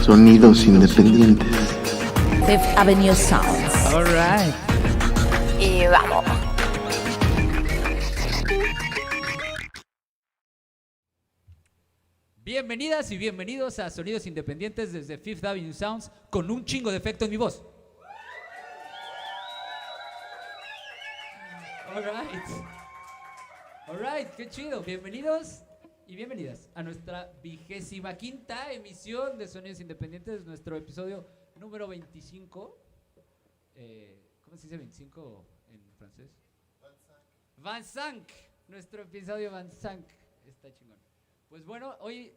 Sonidos Independientes. Fifth Avenue Sounds. All right. Y vamos. Bienvenidas y bienvenidos a Sonidos Independientes desde Fifth Avenue Sounds con un chingo de efecto en mi voz. All right, qué chido. Bienvenidos y bienvenidas a nuestra 25ª emisión de Sonidos Independientes, nuestro episodio número 25. ¿Cómo se dice 25 en francés? 25. Nuestro episodio 25. Está chingón. Pues bueno, hoy,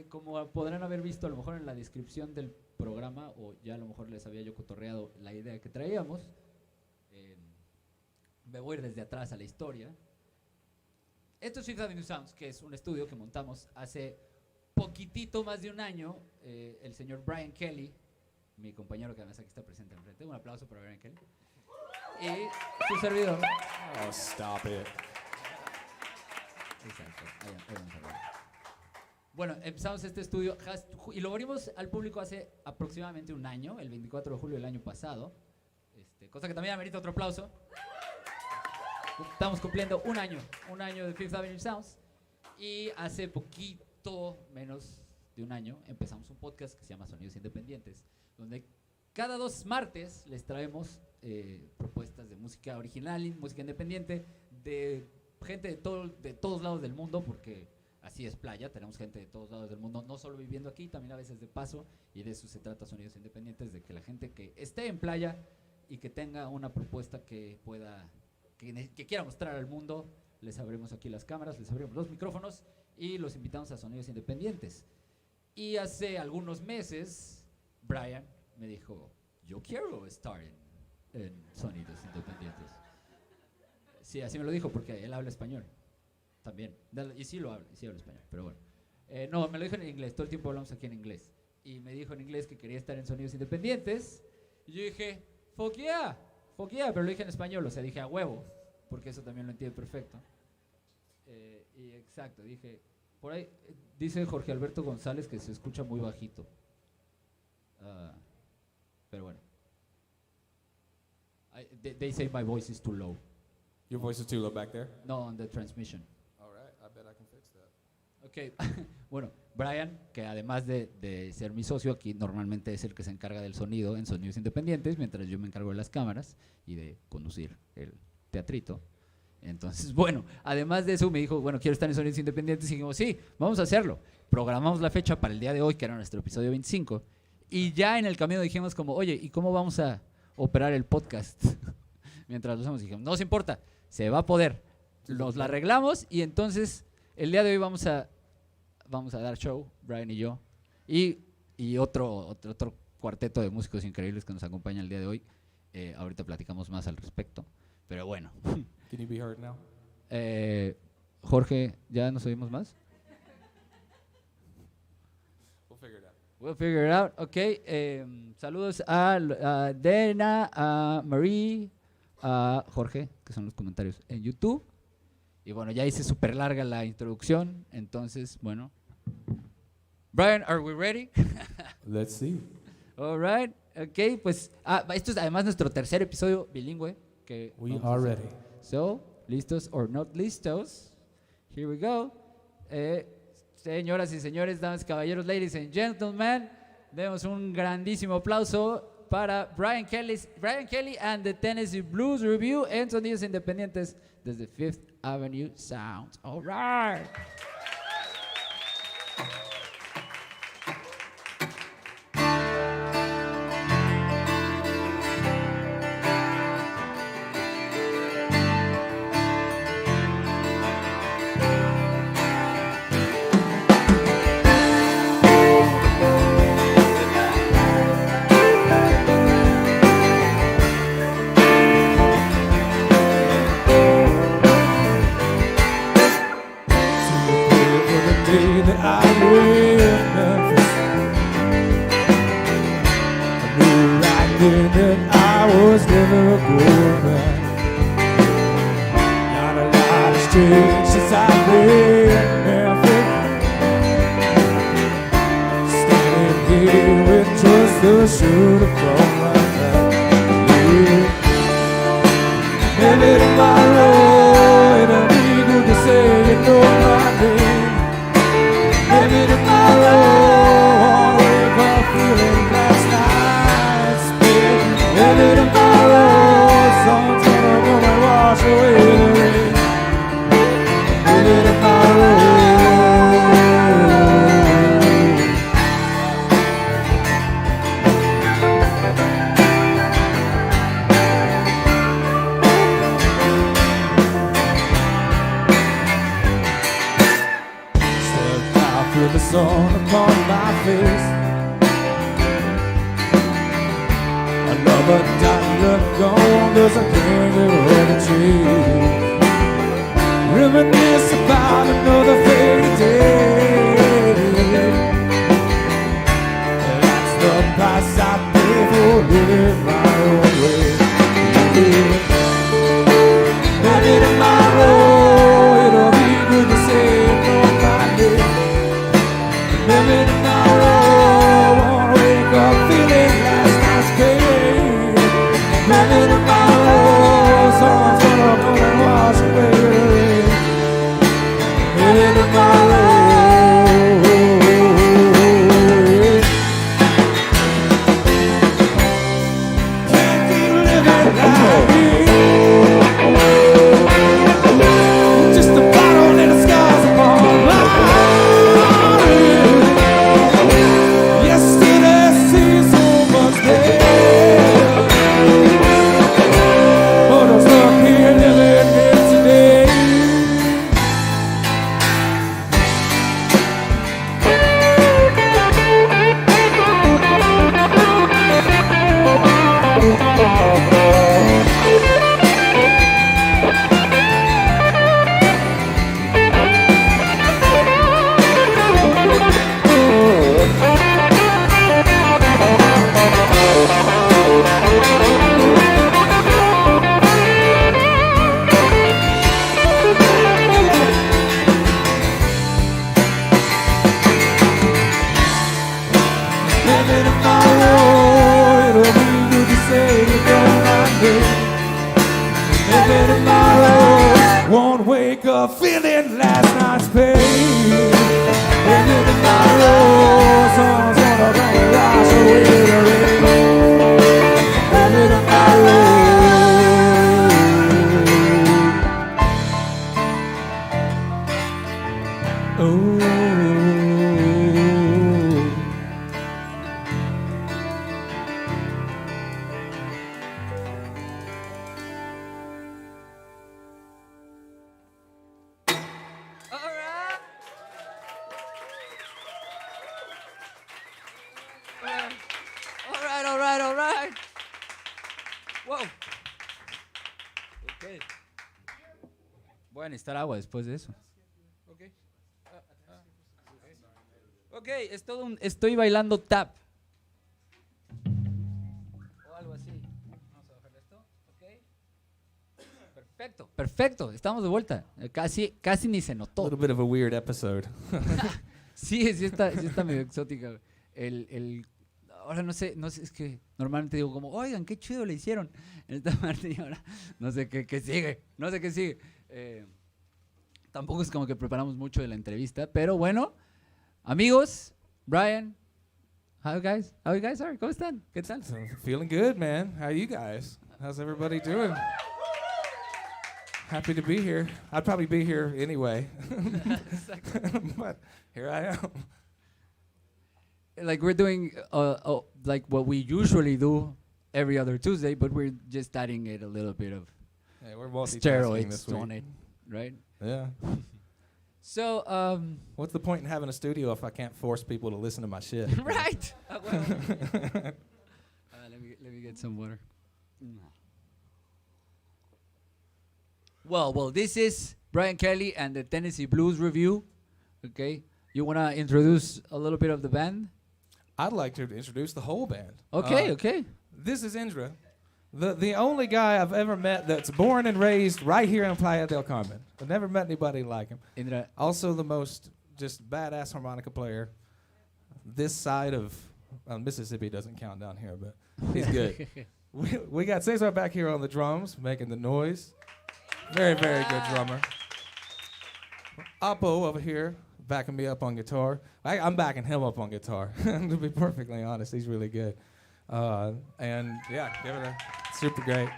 como podrán haber visto a lo mejor en la descripción del programa, o ya a lo mejor les había yo cotorreado la idea que traíamos, me voy a ir desde atrás a la historia. Esto es Fifth Avenue Sounds, que es un estudio que montamos hace poquitito más de un año. El señor Brian Kelly, mi compañero que además aquí está presente enfrente. Un aplauso para Brian Kelly. Y su servidor. Oh, stop it. Exacto, ahí vamos a ver. Bueno, empezamos este estudio y lo abrimos al público hace aproximadamente un año, el 24 de julio del año pasado. Cosa que también amerita otro aplauso. Estamos cumpliendo un año de Fifth Avenue Sounds, y hace poquito menos de un año empezamos un podcast que se llama Sonidos Independientes, donde cada 2 martes les traemos propuestas de música original y música independiente de gente de todos lados del mundo, porque así es Playa, tenemos gente de todos lados del mundo, no solo viviendo aquí, también a veces de paso, y de eso se trata Sonidos Independientes, de que la gente que esté en Playa y que tenga una propuesta que pueda, que quiera mostrar al mundo, les abrimos aquí las cámaras, les abrimos los micrófonos y los invitamos a Sonidos Independientes. Y hace algunos meses, Brian me dijo, yo quiero estar en Sonidos Independientes. Sí, así me lo dijo, porque él habla español también, y sí habla español, pero bueno. No, me lo dijo en inglés, todo el tiempo hablamos aquí en inglés. Y me dijo en inglés que quería estar en Sonidos Independientes, y yo dije, fuck yeah, pero lo dije en español, o sea, dije a huevo, porque eso también lo entiende perfecto. Y exacto, dije, por ahí, dice Jorge Alberto González que se escucha muy bajito. Pero bueno. They say my voice is too low. Your voice is too low back there? No, on the transmission. All right, I bet I can fix that. Ok, bueno, Brian, que además de ser mi socio aquí, normalmente es el que se encarga del sonido en Sonidos Independientes, mientras yo me encargo de las cámaras y de conducir el teatrito. Entonces, bueno, además de eso me dijo, bueno, quiero estar en Sonidos Independientes, y dijimos, sí, vamos a hacerlo. Programamos la fecha para el día de hoy, que era nuestro episodio 25, y ya en el camino dijimos como, oye, ¿y cómo vamos a operar el podcast? Mientras lo hacemos, dijimos, no nos importa, se va a poder. Nos la arreglamos, y entonces el día de hoy vamos a dar show, Brian y yo, y otro cuarteto de músicos increíbles que nos acompaña el día de hoy. Ahorita platicamos más al respecto, pero bueno. Can you be heard now? Jorge, ¿ya nos oímos más? We'll figure it out. Ok, saludos a Dena, a Marie, a Jorge, que son los comentarios en YouTube. Y bueno, ya hice súper larga la introducción, entonces, bueno. Brian, are we ready? Let's see. All right, ok, pues esto es además nuestro tercer episodio bilingüe. We are ready. So, listos or not listos, here we go. Señoras y señores, damas y caballeros, ladies and gentlemen, demos un grandísimo aplauso para Brian Kelly and the Tennessee Blues Review en Sonidos Independientes desde Fifth Avenue Sounds. All right. Since I've been in Memphis, standing here with it just the should have gone like that. Yeah. Maybe tomorrow it'll be good to say you know my name. Maybe tomorrow I'll wake up feeling last night's pain. Maybe tomorrow someone's gonna come and wash away the rain. Maybe tomorrow. With the sun upon my face, another dollar gone, 'cause I can't get rid of change. Reminisce about another faded day. That's the price I pay for living my own way. Maybe tomorrow it'll be good to say no my name. Maybe tomorrow I won't wake up feeling last night's pain. Maybe tomorrow someone's gonna come and wash away the rain. Maybe tomorrow. Can't keep living like this. Just a bottle and the scars upon my feeling last night's pain. Maybe tomorrow someone's gonna come and wash away the rain. Maybe tomorrow. Oh. All right. Wow. Ok. Voy a necesitar agua después de eso. Ok. Ok, es todo estoy bailando tap. O algo así. Vamos a bajar esto. Ok. Perfecto. Estamos de vuelta. Casi ni se notó. A little bit of a weird episode. Sí está medio exótica. Ahora no sé, es que normalmente digo como, oigan, qué chido le hicieron en esta parte y ahora no sé qué sigue, Tampoco es como que preparamos mucho de la entrevista, pero bueno, amigos, Brian, how you guys are? ¿Cómo están? ¿Qué tal? So, feeling good, man. How are you guys? How's everybody doing? Happy to be here. I'd probably be here anyway. But here I am. Like we're doing like what we usually do every other Tuesday, but we're just adding it a little bit of We're multitasking this steroids week. on it, right? Yeah. So, what's the point in having a studio if I can't force people to listen to my shit? right. Well, let me get some water. Well, this is Brian Kelly and the Tennessee Blues Review. Okay, you wanna introduce a little bit of the band? I'd like to introduce the whole band. Okay. This is Indra, the only guy I've ever met that's born and raised right here in Playa del Carmen. I've never met anybody like him. Indra. Also the most just badass harmonica player this side of Mississippi doesn't count down here, but he's good. we got Cesar back here on the drums, making the noise. Very, very good drummer. Oppo over here, backing me up on guitar. I'm backing him up on guitar, to be perfectly honest. He's really good. And yeah, give it a super great.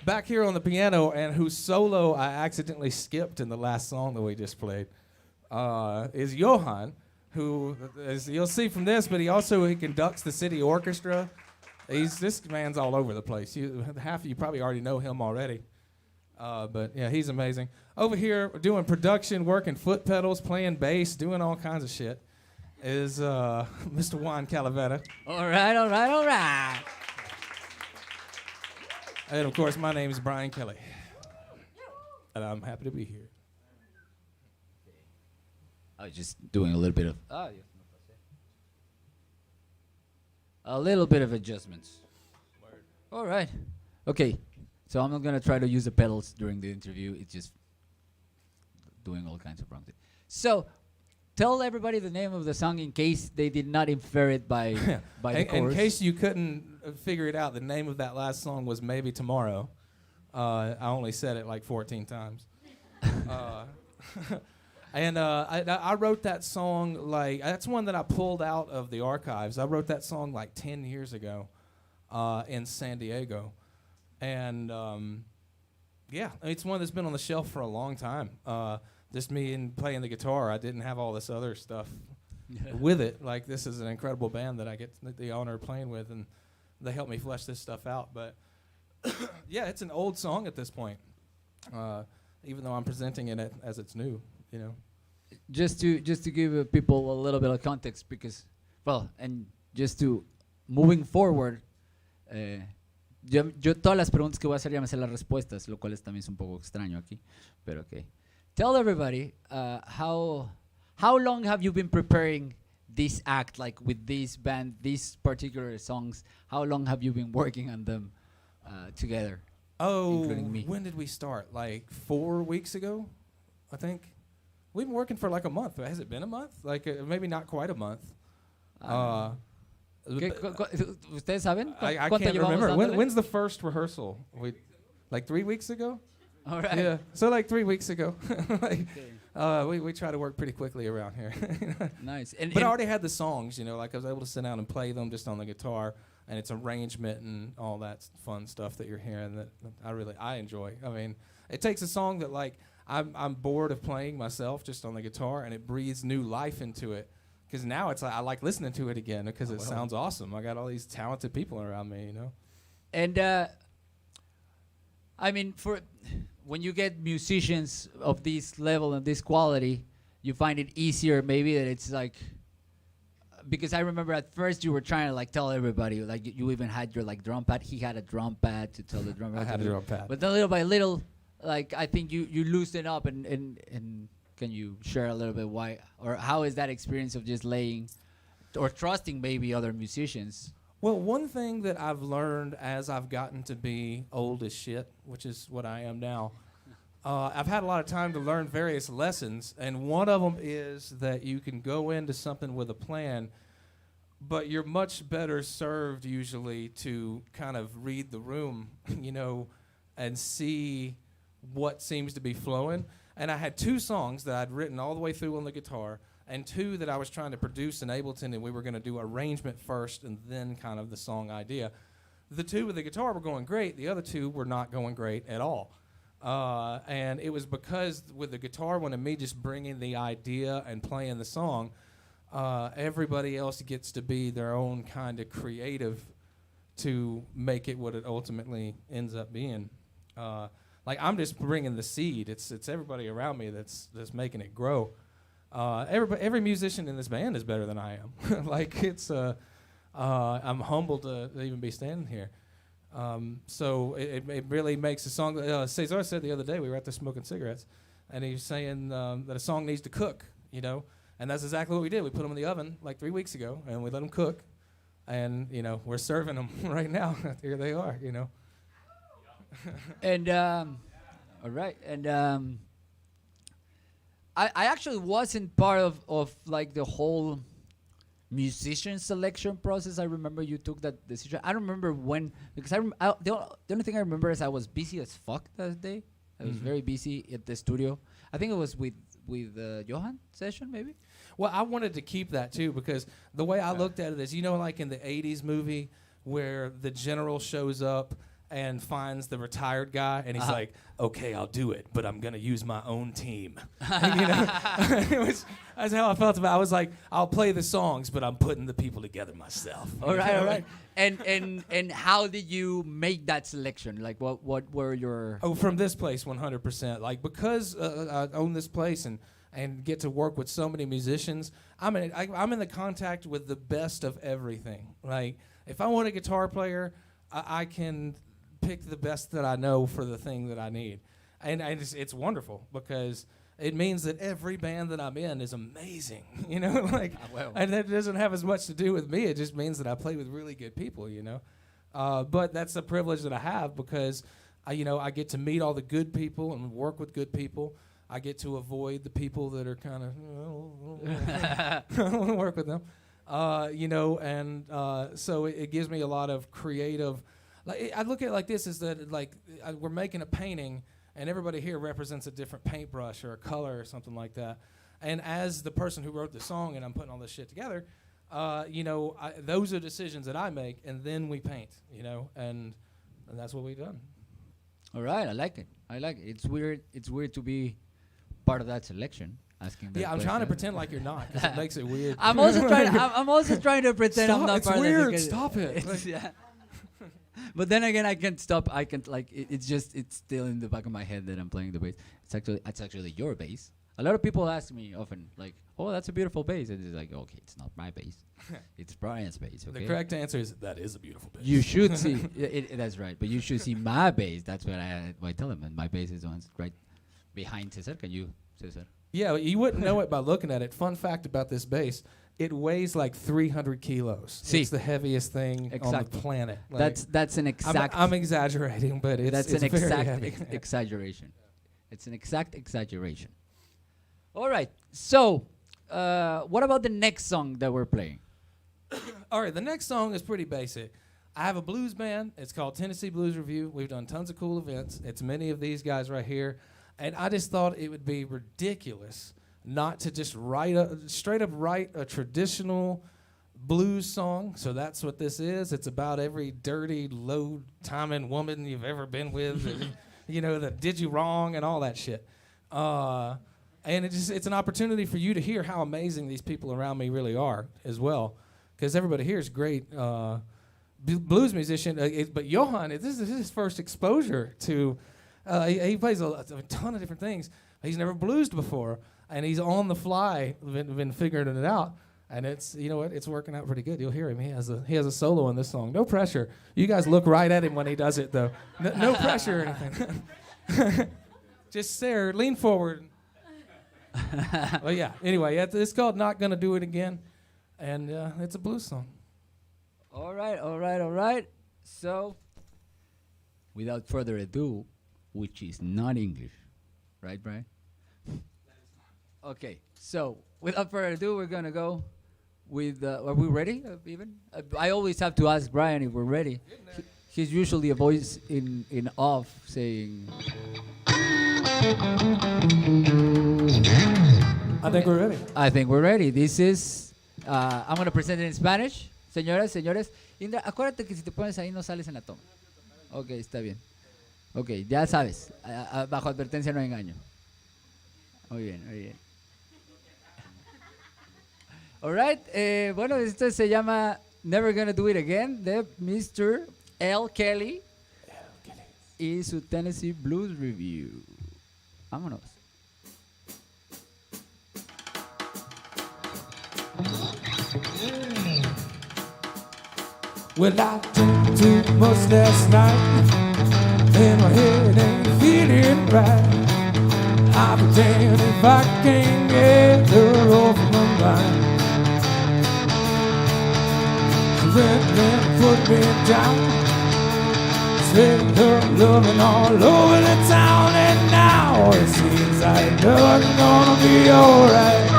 Back here on the piano, and whose solo I accidentally skipped in the last song that we just played, is Johan, who, as you'll see from this, but he conducts the city orchestra. This man's all over the place. Half of you probably already know him already. But yeah, he's amazing. Over here doing production, working foot pedals, playing bass, doing all kinds of shit is Mr. Juan Calavera. All right. And of course, my name is Brian Kelly. And I'm happy to be here. I was just doing a little bit of adjustments. All right. Okay. So I'm not going to try to use the pedals during the interview. It's just doing all kinds of wrong things. So tell everybody the name of the song in case they did not infer it by the chorus. In case you couldn't figure it out, the name of that last song was Maybe Tomorrow. I only said it like 14 times. And I wrote that song, that's one that I pulled out of the archives. I wrote that song like 10 years ago in San Diego. And yeah, it's one that's been on the shelf for a long time. Just me and playing the guitar. I didn't have all this other stuff with it. Like, this is an incredible band that I get the honor of playing with, and they help me flesh this stuff out. But yeah, it's an old song at this point, even though I'm presenting it as it's new. You know, just to give people a little bit of context, because, well, and just to moving forward, yo todas las preguntas que voy a hacer ya me sé las respuestas, lo cual también es un poco extraño aquí, pero okay. Tell everybody how long have you been preparing this act, like with this band, these particular songs? How long have you been working on them together? Oh, including me? When did we start? Like 4 weeks ago, I think. We've been working for like a month. Has it been a month? Like maybe not quite a month. ¿Ustedes saben? I can't remember. When's the first rehearsal? Like 3 weeks ago? All right. Yeah, so like 3 weeks ago. We try to work pretty quickly around here. Nice. But I already had the songs, like I was able to sit down and play them just on the guitar, and it's arrangement and all that fun stuff that you're hearing that I enjoy. I mean, it takes a song that like I'm bored of playing myself just on the guitar, and it breathes new life into it. Because now it's like I like listening to it again because it sounds awesome. I got all these talented people around me, And I mean, when you get musicians of this level and this quality, you find it easier maybe that it's like, because I remember at first you were trying to like tell everybody, like you even had your like drum pad. He had a drum pad to tell the drummer. I had a drum pad. But then little by little, like I think you loosen up and can you share a little bit why or how is that experience of just laying or trusting maybe other musicians? Well, one thing that I've learned as I've gotten to be old as shit, which is what I am now, I've had a lot of time to learn various lessons, and one of them is that you can go into something with a plan, but you're much better served usually to kind of read the room, and see what seems to be flowing. And I had 2 songs that I'd written all the way through on the guitar, and 2 that I was trying to produce in Ableton, and we were going to do arrangement first and then kind of the song idea. The 2 with the guitar were going great. The other 2 were not going great at all. And it was because with the guitar one and me just bringing the idea and playing the song, everybody else gets to be their own kind of creative to make it what it ultimately ends up being. Like I'm just bringing the seed. It's everybody around me that's making it grow. Every musician in this band is better than I am. Like I'm humbled to even be standing here. So it really makes a song. Cesar said the other day we were out there smoking cigarettes, and he was saying that a song needs to cook, and that's exactly what we did. We put them in the oven like 3 weeks ago, and we let them cook, and we're serving them right now. Here they are, And all right, and I actually wasn't part of like the whole musician selection process. I remember you took that decision. I don't remember when, because the only thing I remember is I was busy as fuck that day. I was very busy at the studio. I think it was with Johan session, maybe. Well, I wanted to keep that too, because the way I looked at it is, like in the 80s movie where the general shows up and finds the retired guy, and he's like, okay, I'll do it, but I'm going to use my own team. That's how I felt about it. I was like, I'll play the songs, but I'm putting the people together myself. All right. And how did you make that selection? Like, what were your... Oh, from this place, 100%. Like, because I own this place and get to work with so many musicians, I'm in the contact with the best of everything. Like, if I want a guitar player, I can pick the best that I know for the thing that I need. And it's wonderful, because it means that every band that I'm in is amazing, and that doesn't have as much to do with me. It just means that I play with really good people, But that's a privilege that I have, because I get to meet all the good people and work with good people. I get to avoid the people that are kind of, I don't want to work with them. So it gives me a lot of creative. I look at it like this: is that we're making a painting, and everybody here represents a different paintbrush or a color or something like that. And as the person who wrote the song, and I'm putting all this shit together, those are decisions that I make, and then we paint, and that's what we've done. All right, I like it. It's weird to be part of that selection. Asking that I'm question. trying to pretend like you're not, because it makes it weird. I'm also trying to pretend I'm not it's part weird. of it. Stop it. But then again, I can't stop. It's still in the back of my head that I'm playing the bass. It's actually your bass. A lot of people ask me often, like, "Oh, that's a beautiful bass." And it's like, okay, it's not my bass. It's Brian's bass. Okay. The correct answer is that is a beautiful bass. You should see. That's right. But you should see my bass. That's what I tell them. And my bass is the one right behind Cesar. Can you, Cesar? Yeah, you wouldn't know it by looking at it. Fun fact about this bass: it weighs like 300 kilos. It's the heaviest thing on the planet. Like, that's an exact. I'm exaggerating, but it's an very exact heavy. Exaggeration. It's an exact exaggeration. All right. So, what about the next song that we're playing? All right, the next song is pretty basic. I have a blues band. It's called Tennessee Blues Review. We've done tons of cool events. It's many of these guys right here. And I just thought it would be ridiculous not to just straight up write a traditional blues song. So that's what this is. It's about every dirty, low-timing woman you've ever been with, that did you wrong and all that shit. And it's an opportunity for you to hear how amazing these people around me really are as well, because everybody here is great blues musician. But Johan, this is his first exposure to. He plays a ton of different things. He's never bluesed before, and he's on the fly, been figuring it out. And it's it's working out pretty good. You'll hear him. He has a solo in this song. No pressure. You guys look right at him when he does it, though. No pressure or anything. Just stare, lean forward. Well, yeah. Anyway, it's called "Not Gonna Do It Again," and it's a blues song. All right. So, without further ado, which is not English, right, Brian? Okay. So, without further ado, we're gonna go with. Are we ready? Even I always have to ask Brian if we're ready. He's usually a voice in off saying. I think we're ready. This is, I'm going to present it in Spanish. Señoras, señores. Indra, acuérdate que si te pones ahí no sales en la toma. Ok, está bien. Ok, ya sabes. Bajo advertencia no hay engaño. Muy bien. Alright, bueno, esto se llama Never Gonna Do It Again de Mr. L. Kelly y su Tennessee Blues Review. Vámonos. Well, I drank too much last night, and my head ain't feeling right. I'll be damned if I can't get her off my mind. Then put me down, spread her loving all over the town, and now it seems like nothing's gonna be alright.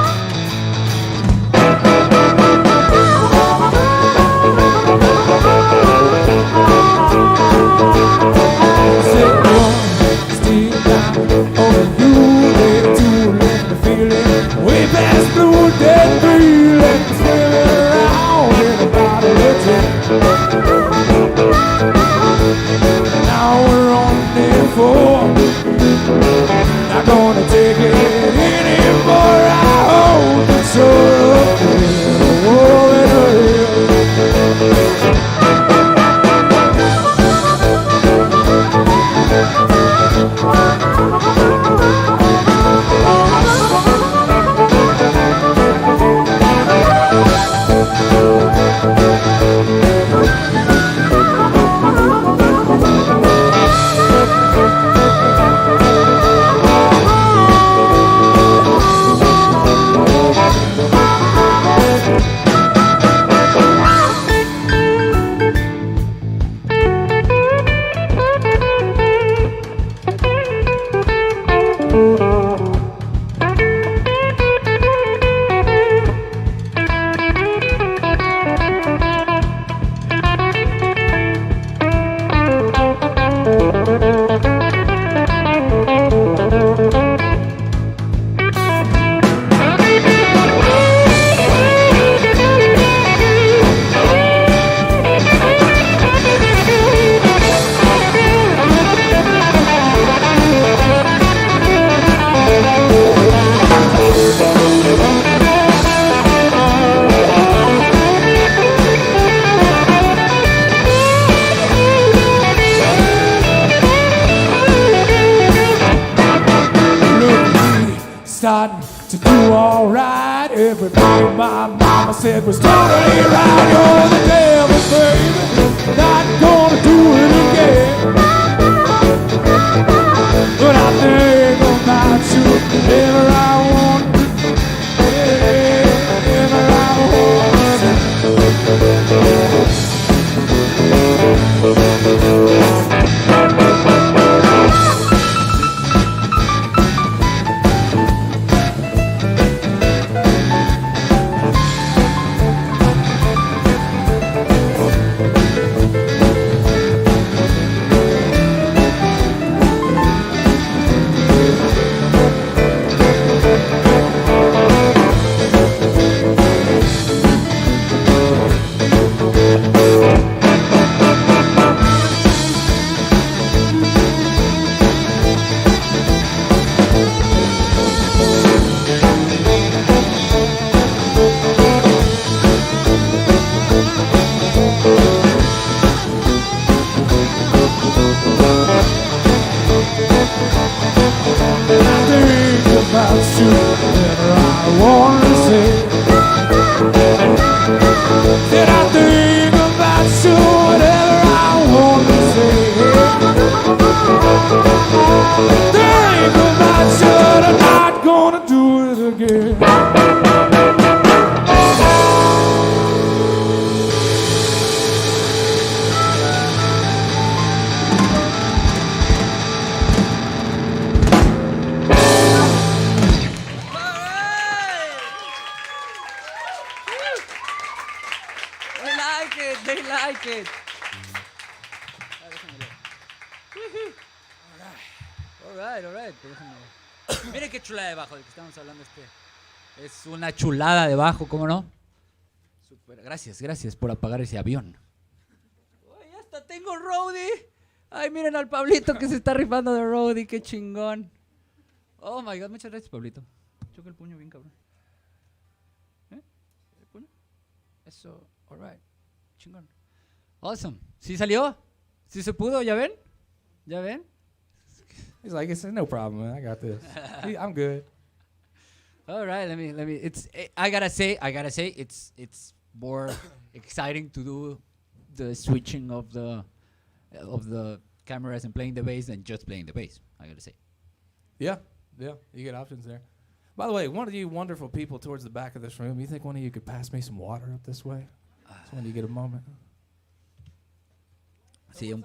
reality. Now we're on day 4. Not gonna take it anymore. I hope it's so starting to do alright. Everything my mama said was totally right. You're the devil, baby, not gonna do it again. But I think about you whenever I want, whenever I Miren qué chulada de bajo del que estamos hablando. Es una chulada de bajo, ¿cómo no? Super, gracias por apagar ese avión. Uy, hasta tengo roadie. Ay, miren al Pablito que se está rifando de roadie, qué chingón. Oh my god, muchas gracias, Pablito. Choca el puño bien, cabrón. ¿El puño? Eso, alright. Chingón. Awesome. ¿Sí salió? ¿Sí se pudo? ¿Ya ven? ¿Ya ven? He's like, it's no problem, man. I got this. I'm good. All right, let me. I gotta say, it's more exciting to do the switching of the cameras and playing the bass than just playing the bass. I gotta say. Yeah, you get options there. By the way, one of you wonderful people towards the back of this room, you think one of you could pass me some water up this way? So when you get a moment. Sí, un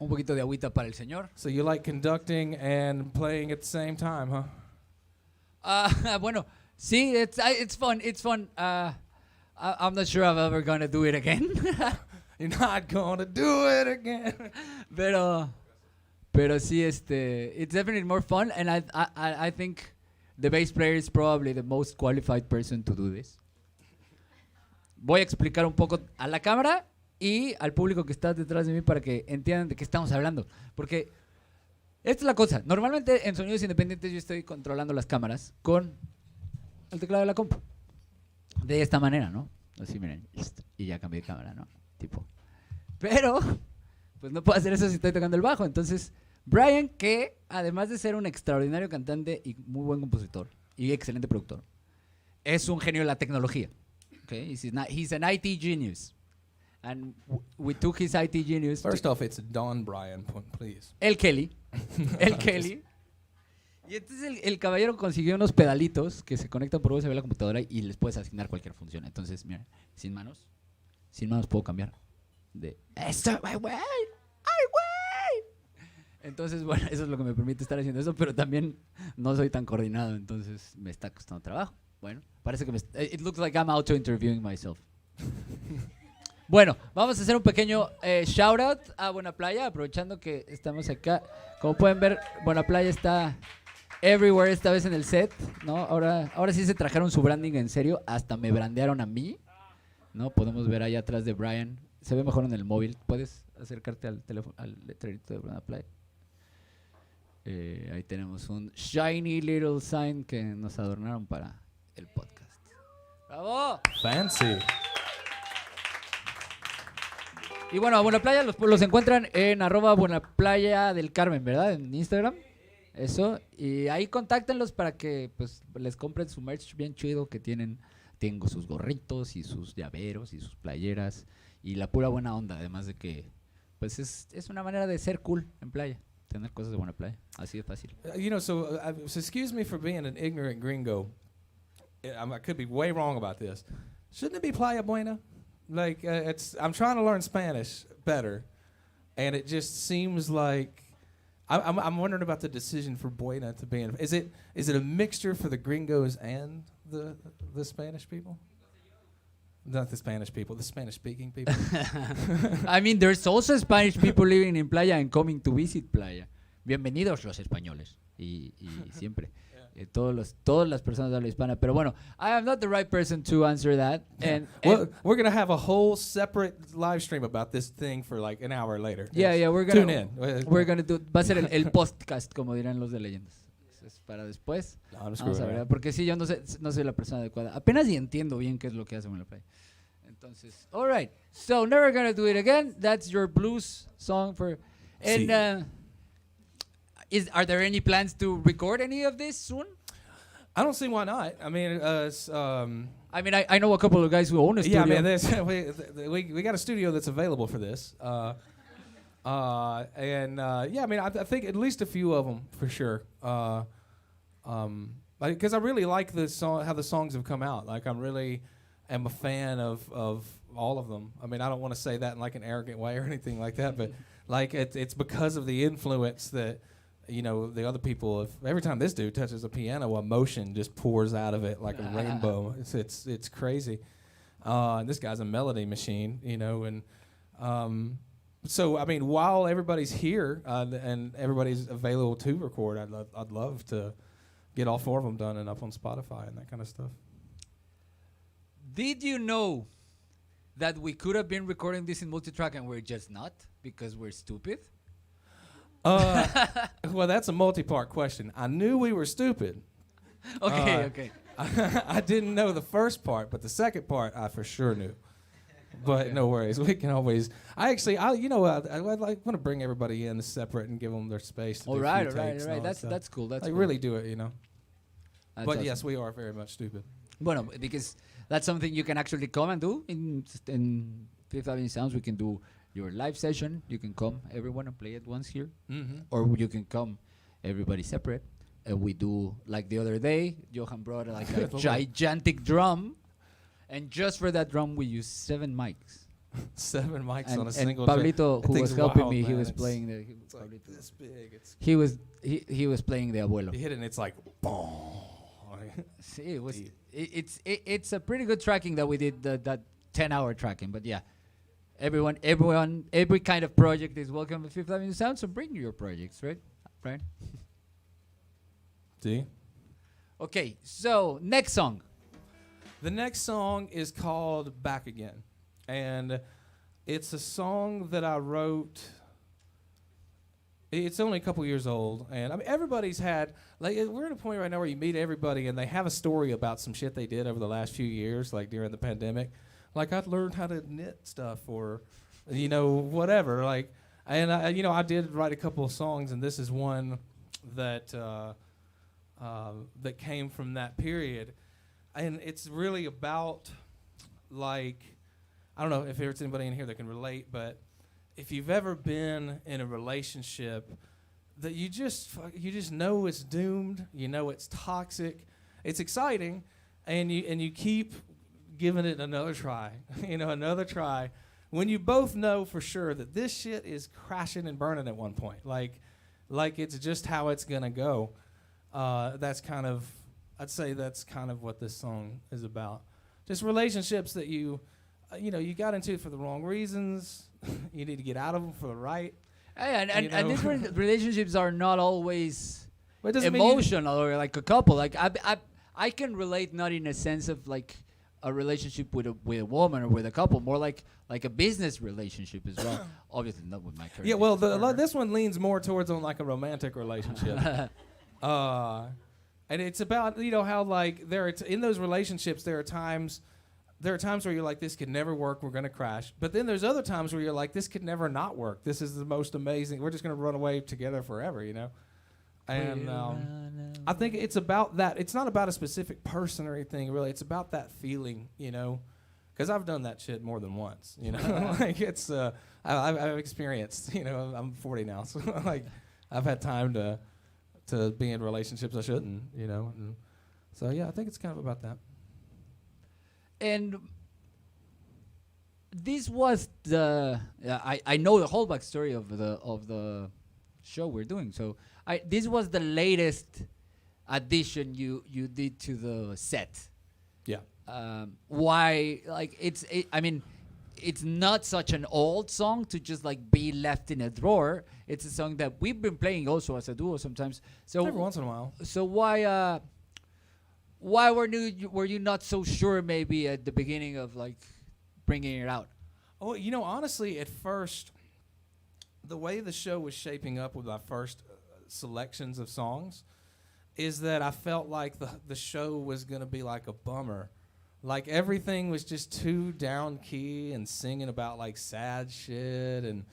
poquito de agüita para el señor. So you like conducting and playing at the same time, huh? Bueno, sí, it's fun. It's fun. I'm not sure I'm ever gonna do it again. You're not gonna do it again. Pero sí, it's definitely more fun, and I think the bass player is probably the most qualified person to do this. voy a explicar un poco a la cámara y al público que está detrás de mí para que entiendan de qué estamos hablando. Porque esta es la cosa. Normalmente en Sonidos Independientes yo estoy controlando las cámaras con el teclado de la compu. De esta manera, ¿no? Así, miren. Y ya cambié de cámara, ¿no? Tipo. Pero, pues no puedo hacer eso si estoy tocando el bajo. Entonces, Brian, que además de ser un extraordinario cantante y muy buen compositor y excelente productor, es un genio de la tecnología. Okay? He's an IT genius. And we took his IT genius. First off, it's Don Brian, please. El Kelly. El Kelly. Y entonces el caballero consiguió unos pedalitos que se conectan por USB a la computadora y les puedes asignar cualquier función. Entonces, mira, sin manos puedo cambiar de ¡eso, ay, güey! ¡Ay, güey! Entonces, bueno, eso es lo que me permite estar haciendo eso, pero también no soy tan coordinado, entonces me está costando trabajo. Bueno, parece que it looks like I'm auto-interviewing myself. Bueno, vamos a hacer un pequeño shout out a Buena Playa, aprovechando que estamos acá. Como pueden ver, Buena Playa está everywhere esta vez en el set, ¿no? Ahora sí se trajeron su branding en serio, hasta me brandearon a mí, ¿no? Podemos ver allá atrás de Brian, se ve mejor en el móvil. ¿Puedes acercarte al teléfono, al letrerito de Buena Playa? Ahí tenemos un shiny little sign que nos adornaron para el podcast. ¡Bravo! Fancy. Y bueno, a Buena Playa los encuentran en @buenaplaya del Carmen, ¿verdad? En Instagram. Eso. Y ahí contáctenlos para que pues les compren su merch bien chido que tienen. Tengo sus gorritos y sus llaveros y sus playeras y la pura buena onda. Además de que pues es una manera de ser cool en playa. Tener cosas de Buena Playa. Así de fácil. So excuse me for being an ignorant gringo. I could be way wrong about this. Shouldn't it be Playa Buena? Like, I'm trying to learn Spanish better, and it just seems like I'm wondering about the decision for Buena to be in. Is it a mixture for the gringos and the Spanish people? Not the Spanish people, the Spanish-speaking people. I mean, there's also Spanish people living in Playa and coming to visit Playa. Bienvenidos los españoles y siempre. Todas las personas de habla hispana. Pero bueno, I am not the right person to answer that. And we're going to have a whole separate live stream about this thing for like an hour later. Yeah, we're going to tune in. We're going to do, va a ser el podcast, como dirán los de leyendas. Es para después. Vamos a ver, porque sí, yo no soy la persona adecuada. Apenas y entiendo bien qué es lo que hace en la playa. Entonces, all right. So, Never Gonna Do It Again. That's your blues song for... And are there any plans to record any of this soon? I don't see why not. I mean, I know a couple of guys who own a studio. Yeah, man, we got a studio that's available for this. Yeah, I mean, I think at least a few of them for sure. Because I really like the song, how the songs have come out. Like, I really am a fan of all of them. I mean, I don't want to say that in like an arrogant way or anything like that, but like it's because of the influence that, you know, the other people. Every time this dude touches a piano, emotion just pours out of it like a rainbow. It's crazy. And this guy's a melody machine, you know. And so I mean, while everybody's here and everybody's available to record, I'd love to get all four of them done and up on Spotify and that kind of stuff. Did you know that we could have been recording this in multitrack and we're just not because we're stupid? Well, that's a multi-part question. I knew we were stupid. Okay. I didn't know the first part, but the second part I for sure knew. But okay. No worries. We can always. I want to bring everybody in separate and give them their space. To all right. That's cool. That's cool. Really do it, you know. That's but awesome. Yes, we are very much stupid. Bueno, because that's something you can actually come and do in Fifth Avenue Sounds. We can do your live session. You can come, everyone, and play it once here. Mm-hmm. Or you can come, everybody separate. And we do, like the other day, Johan brought like a gigantic drum. And just for that drum, we use 7 mics. 7 mics and, on a single drum. And Pablito, who was helping me, he was playing the... It's like this big. He was playing the abuelo. He hit it and it's like, boom. See, it's a pretty good tracking that we did, that 10-hour tracking. But yeah, everyone, every kind of project is welcome at Fifth Avenue Sound, so bring your projects, right? Right? See? Okay, so next song. The next song is called Back Again. And it's a song that I wrote. It's only a couple years old. And I mean, everybody's had, like, we're at a point right now where you meet everybody and they have a story about some shit they did over the last few years, like during the pandemic. Like, I'd learned how to knit stuff or, you know, whatever. Like, and I did write a couple of songs, and this is one that that came from that period. And it's really about, like, I don't know if there's anybody in here that can relate, but if you've ever been in a relationship that you just know it's doomed, you know it's toxic, it's exciting, and you keep giving it another try, another try, when you both know for sure that this shit is crashing and burning at one point, like it's just how it's gonna go. I'd say that's kind of what this song is about. Just relationships that you got into for the wrong reasons. You need to get out of them for the right. And different relationships are not always But emotional or like a couple. Like I can relate, not in a sense of like a relationship with a woman or with a couple, more like a business relationship as well. Obviously not with my career. Yeah, well, this one leans more towards on like a romantic relationship. And it's about, how like in those relationships there are times where you're like, this could never work, we're gonna crash. But then there's other times where you're like, this could never not work. This is the most amazing. We're just gonna run away together forever, And I think it's about that. It's not about a specific person or anything, really. It's about that feeling, because I've done that shit more than once, Like it's I've experienced, I'm 40 now, so like I've had time to be in relationships I shouldn't, And so yeah, I think it's kind of about that. And this was I know the whole backstory of the show we're doing. So this was the latest addition you did to the set. Yeah. Why? Like it's not such an old song to just like be left in a drawer. It's a song that we've been playing also as a duo sometimes. So every once in a while. So why were you not so sure maybe at the beginning of like bringing it out? Oh, honestly, at first, the way the show was shaping up with my first selections of songs is that I felt like the show was going to be like a bummer. Like everything was just too down key and singing about like sad shit. And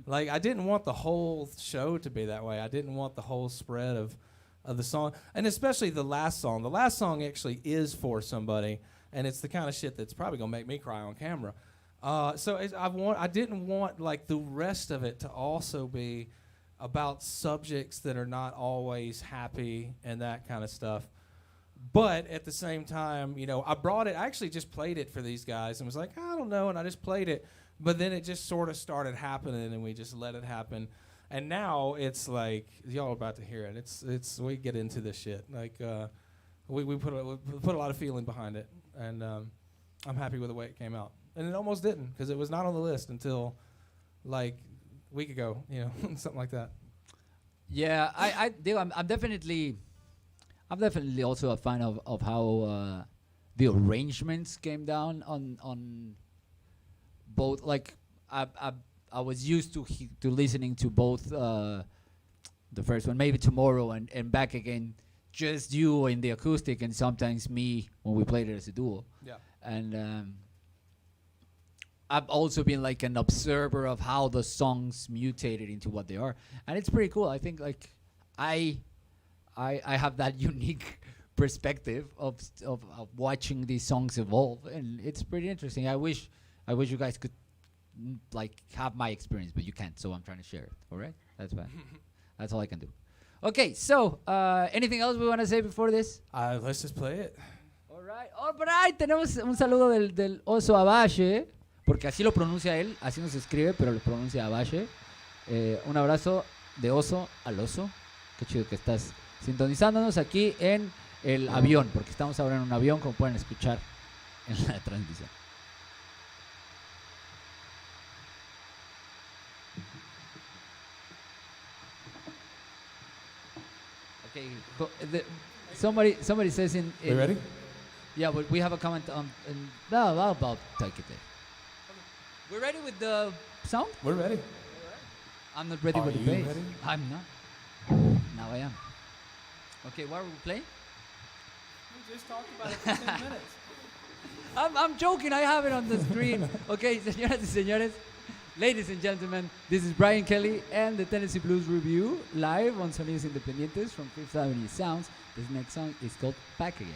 like I didn't want the whole show to be that way. I didn't want the whole spread of the song. And especially the last song. The last song actually is for somebody. And it's the kind of shit that's probably going to make me cry on camera. So I didn't want like the rest of it to also be about subjects that are not always happy and that kind of stuff. But at the same time, I actually just played it for these guys and was like, I don't know, and I just played it. But then it just sort of started happening, and we just let it happen. And now it's like, y'all are about to hear it. It's we get into this shit. Like we put a lot of feeling behind it, and I'm happy with the way it came out. And it almost didn't, because it was not on the list until like a week ago, something like that. Yeah, I do. I'm definitely also a fan of how the arrangements came down on both. Like I was used to listening to both the first one, maybe Tomorrow and Back Again, just you in the acoustic, and sometimes me when we played it as a duo. Yeah. And I've also been like an observer of how the songs mutated into what they are, and it's pretty cool. I think like I have that unique perspective of watching these songs evolve, and it's pretty interesting. I wish you guys could like have my experience, but you can't, so I'm trying to share it. All right, that's fine. That's all I can do. Okay, so anything else we want to say before this? Let's just play it. All right. Tenemos un saludo del oso Abache, porque así lo pronuncia él, así no se escribe, pero lo pronuncia Abache. Un abrazo de oso al oso. Qué chido que estás sintonizándonos aquí en el avión, porque estamos ahora en un avión, como pueden escuchar en la transmisión. Okay, somebody says in Are you ready? Yeah, but we have a comment on. No, about take it there. We're ready with the sound? We're ready. I'm not ready Are with the you bass. ready? I'm not. Now I am. Okay, what are we playing? We just talked about it for 10 minutes. I'm joking, I have it on the screen. Okay, señoras y señores, ladies and gentlemen, this is Brian Kelly and the Tennessee Blues Review live on Sonidos Independientes from Fifth Avenue Sounds. This next song is called Back Again.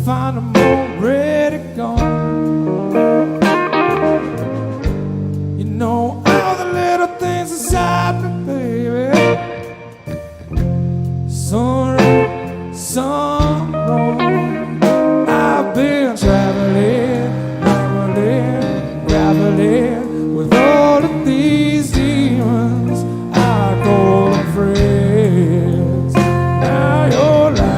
Find them already gone. You know all the little things inside me, baby. Some right, some wrong. I've been traveling with all of these demons. I call them friends. Now you're lying.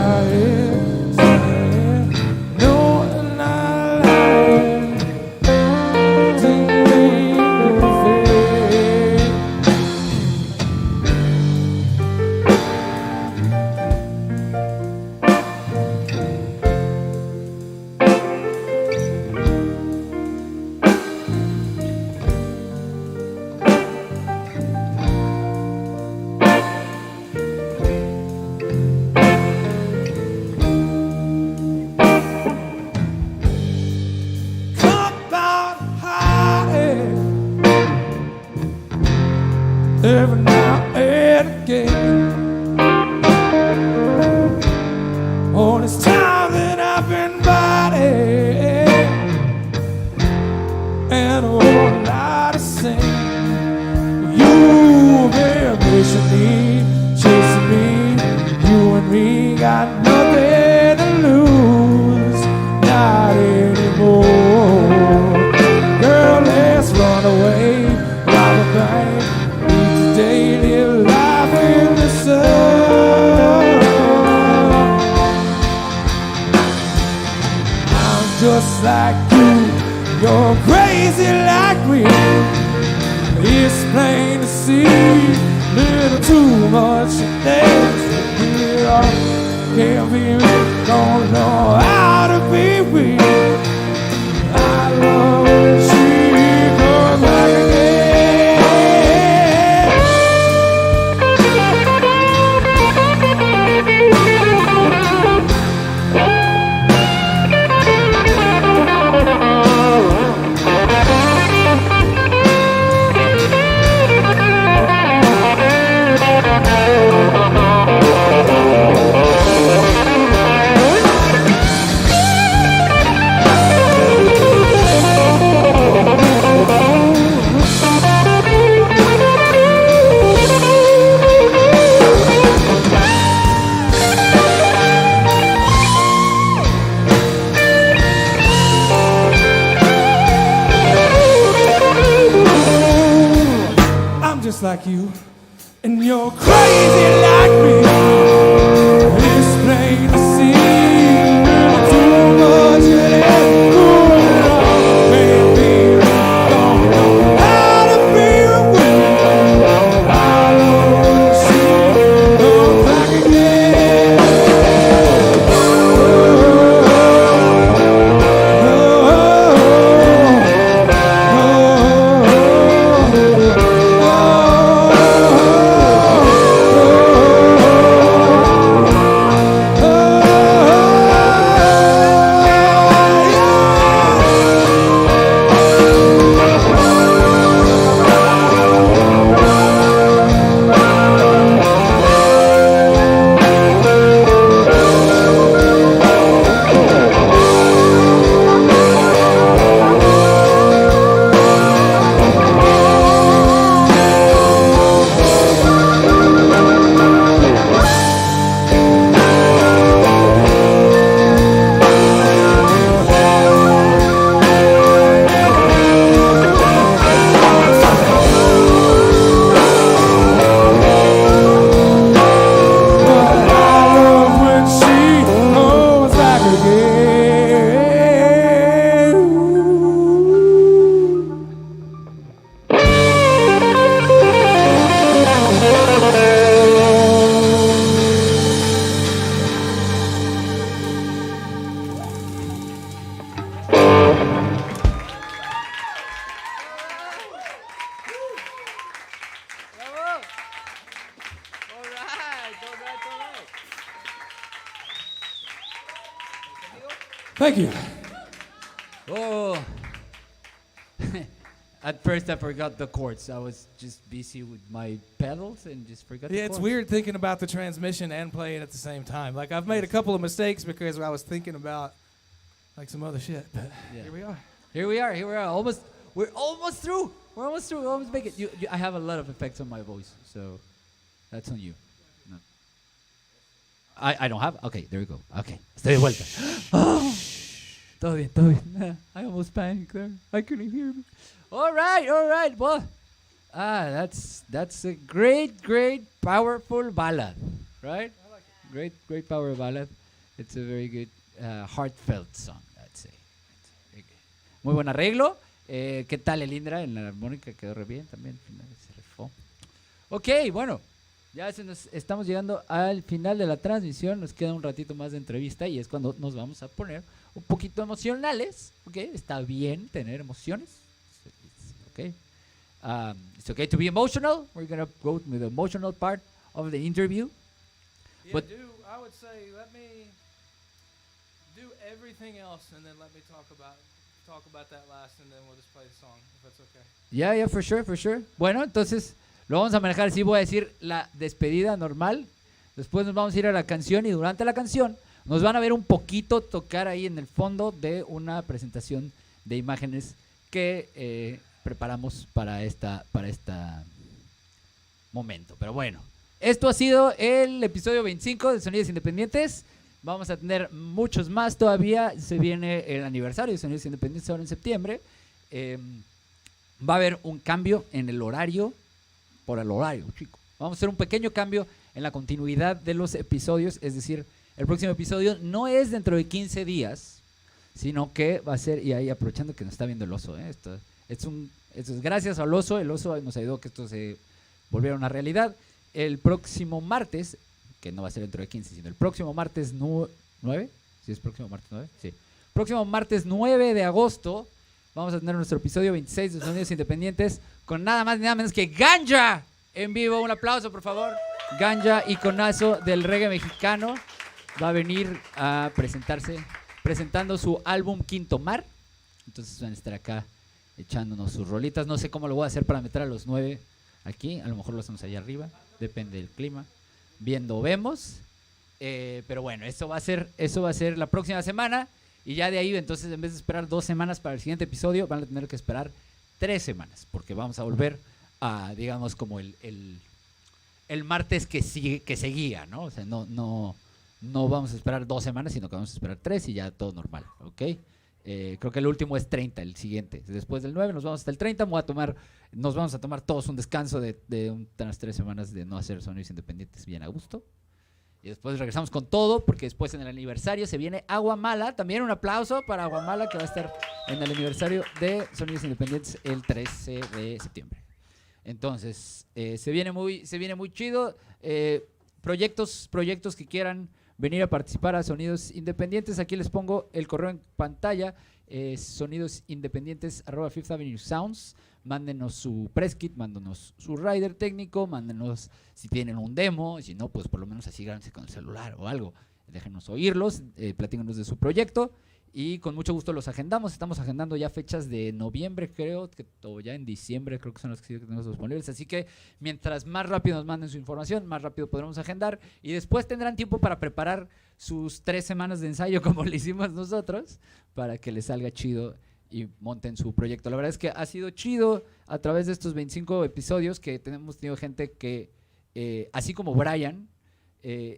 Every now and again. All this time that I've been fighting, and a whole lot of sin. You've been chasing me. You and me got nothing to lose, not anymore. Girl, let's run away, rob a bank. Daily life in the sun. I'm just like you, you're crazy like me. It's plain to see, little too much things here. Can't be me, don't know how to be weak. I love when she comes back again. Just like you, and you're crazy like me. It's plain to see, too much of it going on, baby. Don't know how to be with you. I know she comes back again. Oh, Thank you. Oh. At first I forgot the chords. I was just busy with my pedals and just forgot the Yeah, chords. it's weird thinking about the transmission and playing at the same time. Like, I've made a couple of mistakes because I was thinking about, like, some other shit, but here we are. Here we are. We're almost through. We almost make it. I have a lot of effects on my voice, so that's on you. No. I don't have. Okay, there we go. Okay, estoy de vuelta. Todo bien. I almost panicked there. I couldn't hear me. All right. Well, that's a great, powerful ballad, right? I like it. Great power ballad. It's a very good, heartfelt song, I'd say. Muy buen arreglo. ¿Qué tal el Indra en la armónica? Quedó re bien también. Se rifó. Ok, bueno. Ya estamos llegando al final de la transmisión. Nos queda un ratito más de entrevista y es cuando nos vamos a poner un poquito emocionales. Ok, está bien tener emociones. Okay. It's okay to be emotional. We're going to go with the emotional part of the interview. Yeah, But I would say, let me do everything else and then let me talk about that last and then we'll just play the song, if that's okay. Yeah, for sure. Bueno, entonces lo vamos a manejar así. Voy a decir la despedida normal. Después nos vamos a ir a la canción y durante la canción nos van a ver un poquito tocar ahí en el fondo de una presentación de imágenes que preparamos para esta momento. Pero bueno, esto ha sido el episodio 25 de Sonidos Independientes. Vamos a tener muchos más todavía. Se viene el aniversario de Sonidos Independientes ahora en septiembre. Va a haber un cambio en el horario. Por el horario, chico. Vamos a hacer un pequeño cambio en la continuidad de los episodios. Es decir, el próximo episodio no es dentro de 15 días, sino que va a ser, y ahí aprovechando que nos está viendo el oso, esto es gracias al oso. El oso nos ayudó a que esto se volviera una realidad. El próximo martes, que no va a ser dentro de 15, sino el próximo martes 9, ¿sí es próximo martes 9? Sí. Próximo martes 9 de agosto vamos a tener nuestro episodio 26 de Sonidos Independientes con nada más ni nada menos que Ganja en vivo. Un aplauso, por favor. Ganja, iconazo del reggae mexicano, va a venir a presentando su álbum Quinto Mar. Entonces van a estar acá echándonos sus rolitas. No sé cómo lo voy a hacer para meter a los 9 aquí. A lo mejor lo hacemos allá arriba. Depende del clima. Viendo vemos. Pero bueno, eso va a ser la próxima semana. Y ya de ahí, entonces, en vez de esperar 2 semanas para el siguiente episodio, van a tener que esperar 3 semanas. Porque vamos a volver a, digamos, como el martes que seguía, ¿no? O sea, no vamos a esperar 2 semanas, sino que vamos a esperar 3 y ya todo normal, ¿ok? Creo que el último es 30, el siguiente. Después del 9 nos vamos hasta el 30. Nos vamos a tomar todos un descanso de unas 3 semanas de no hacer Sonidos Independientes bien a gusto. Y después regresamos con todo, porque después en el aniversario se viene Aguamala. También un aplauso para Aguamala, que va a estar en el aniversario de Sonidos Independientes el 13 de septiembre. Entonces, se viene muy chido. Proyectos que quieran venir a participar a Sonidos Independientes. Aquí les pongo el correo en pantalla. sonidosindependientes@Fifth Avenue Sounds. Mándenos su press kit, mándenos su rider técnico, mándenos si tienen un demo, si no, pues por lo menos así grábense con el celular o algo. Déjenos oírlos, platícanos de su proyecto y con mucho gusto los agendamos. Estamos agendando ya fechas de noviembre, creo, o ya en diciembre, creo que son las que tenemos disponibles. Así que mientras más rápido nos manden su información, más rápido podremos agendar y después tendrán tiempo para preparar sus 3 semanas de ensayo como le hicimos nosotros, para que les salga chido y monten su proyecto. La verdad es que ha sido chido a través de estos 25 episodios que hemos tenido gente que, así como Brian, I'm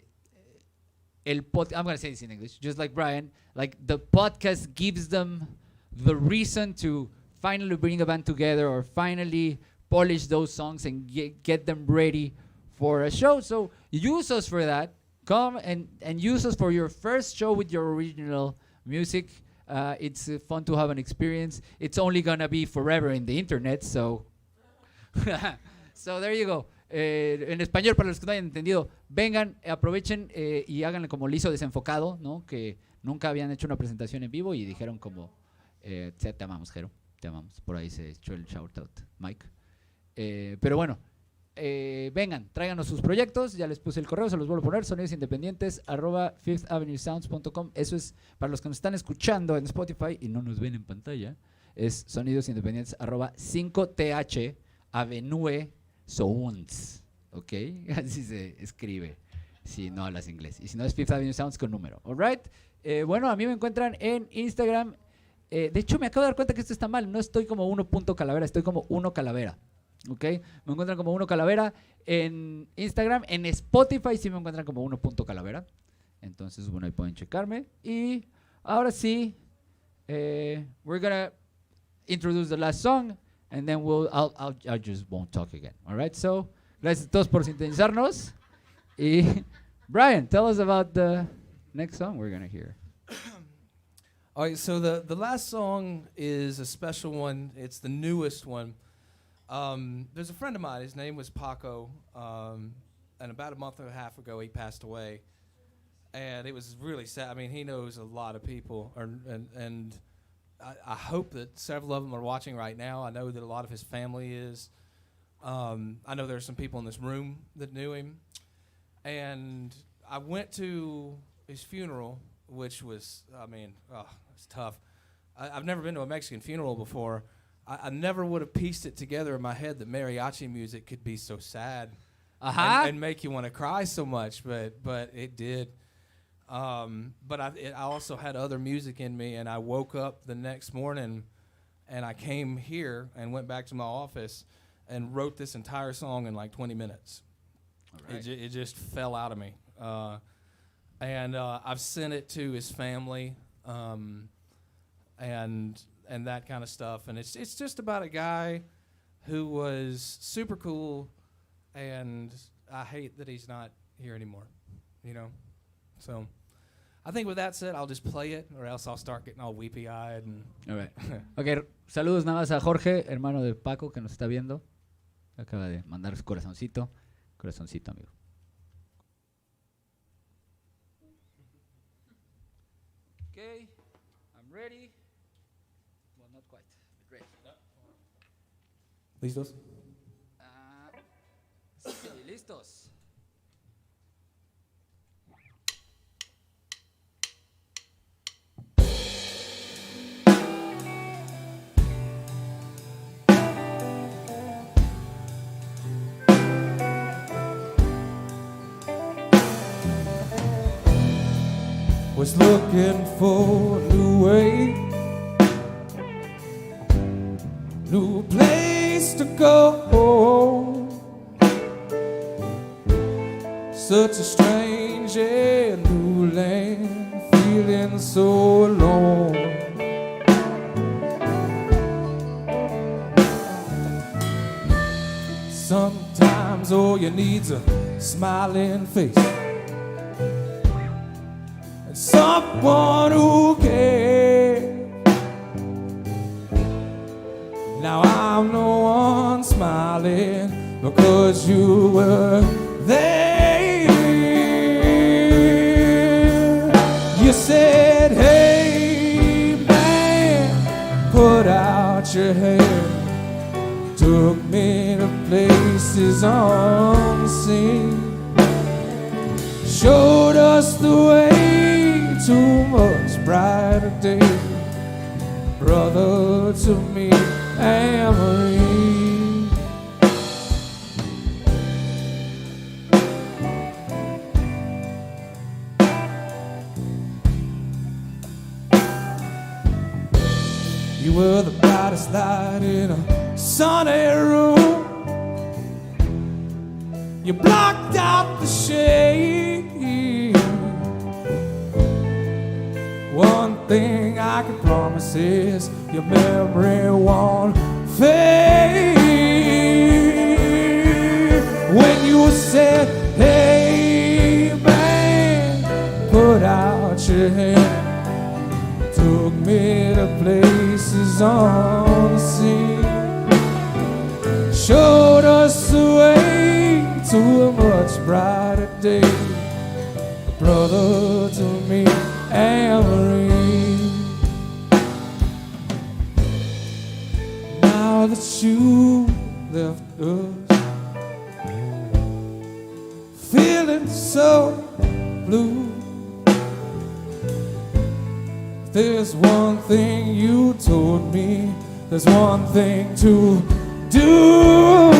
going to say this in English, just like Brian, like the podcast gives them the reason to finally bring a band together or finally polish those songs and get them ready for a show. So use us for that. Come and use us for your first show with your original music. It's fun to have an experience. It's only gonna be forever in the internet, so so there you go. En español, para los que no hayan entendido, vengan, aprovechen y háganle como liso desenfocado, ¿no? Que nunca habían hecho una presentación en vivo y dijeron como, te amamos, Jero, te amamos. Por ahí se echó el shout out, Mike. Pero bueno, vengan, tráiganos sus proyectos. Ya les puse el correo, se los vuelvo a poner. Sonidosindependientes @fifthavenuesounds.com. Eso es para los que nos están escuchando en Spotify y no nos ven en pantalla. Es sonidosindependientes @5th Avenue Sounds. ¿Ok? Así se escribe si no hablas inglés. Y si no es Fifth Avenue Sounds con número. Alright. Bueno, a mí me encuentran en Instagram. De hecho, me acabo de dar cuenta que esto está mal. No estoy como 1.calavera, estoy como 1calavera. ¿Ok? Me encuentran como 1calavera en Instagram. En Spotify sí me encuentran como 1.calavera. Entonces, bueno, ahí pueden checarme. Y ahora sí, we're gonna introduce the last song. And then I just won't talk again. Alright, so, gracias a todos por sintonizarnos. Y Brian, tell us about the next song we're gonna hear. All right, so the last song is a special one. It's the newest one. There's a friend of mine. His name was Paco, and about a month and a half ago, he passed away. And it was really sad. I mean, he knows a lot of people, and I hope that several of them are watching right now. I know that a lot of his family is. I know there's some people in this room that knew him. And I went to his funeral, which was, it's tough. I've never been to a Mexican funeral before. I never would have pieced it together in my head that mariachi music could be so sad and make you want to cry so much, but it did. But I also had other music in me, and I woke up the next morning, and I came here and went back to my office and wrote this entire song in like 20 minutes. Right. It just fell out of me. And I've sent it to his family, and that kind of stuff. And it's just about a guy who was super cool, and I hate that he's not here anymore, you know? So I think with that said, I'll just play it, or else I'll start getting all weepy-eyed. All right. Okay, saludos nada más a Jorge, hermano de Paco, que nos está viendo. Acaba de mandar su corazoncito. Corazoncito, amigo. Okay, I'm ready. Well, not quite, but ready. ¿Listos? Sí, listos. Was looking for a new way, new place to go. Such a strange and new land, feeling so alone. Sometimes all you need's a smiling face, someone who cares. Now I'm the one smiling because you were there. You said, hey man, put out your hand. Took me to places unseen, showed us the way to a much brighter day. Brother to me, Amory. You were the brightest light in a sunny room. You blocked out the shade. One thing I can promise is your memory won't fade. When you said, hey man, put out your hand, took me to places unseen, showed us the way to a much brighter day. Brother to me, Amory. Now that you left us, feeling so blue. There's one thing you told me, there's one thing to do.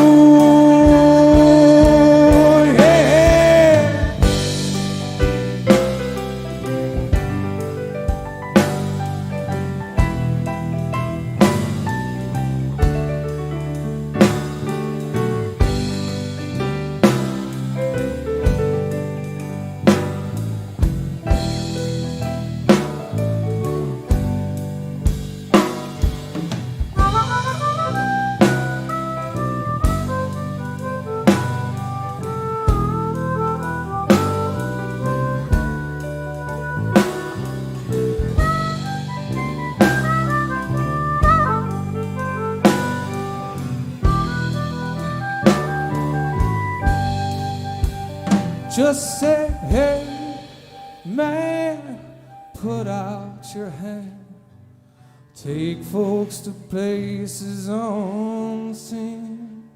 Just say, hey, man, put out your hand. Take folks to places unseen.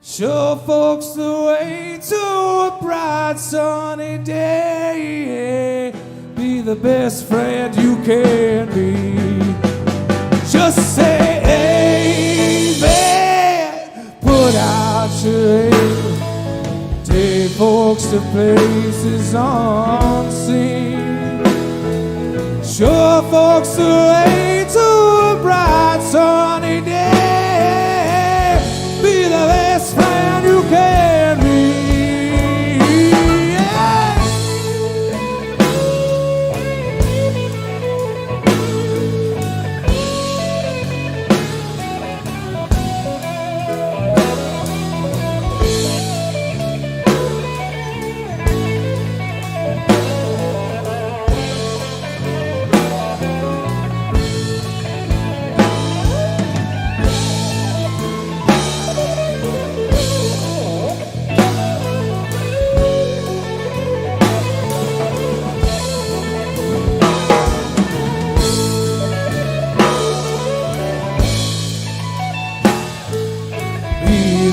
Show folks the way to a bright sunny day. Be the best friend you can be. Just say, hey, man, put out your hand. Take folks to places unseen. Show folks the way to a bright sunny day. Be the best friend you can be.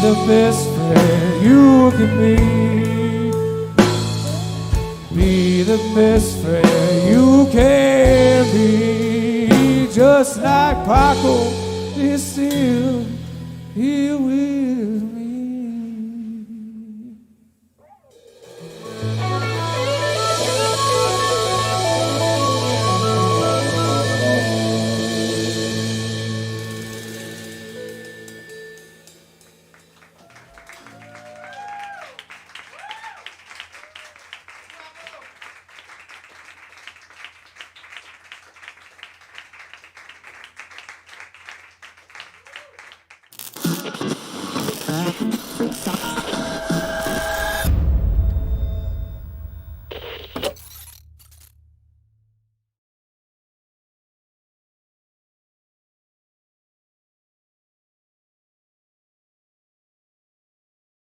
The best friend you can be the best friend you can be. Just like Paco is still here with me.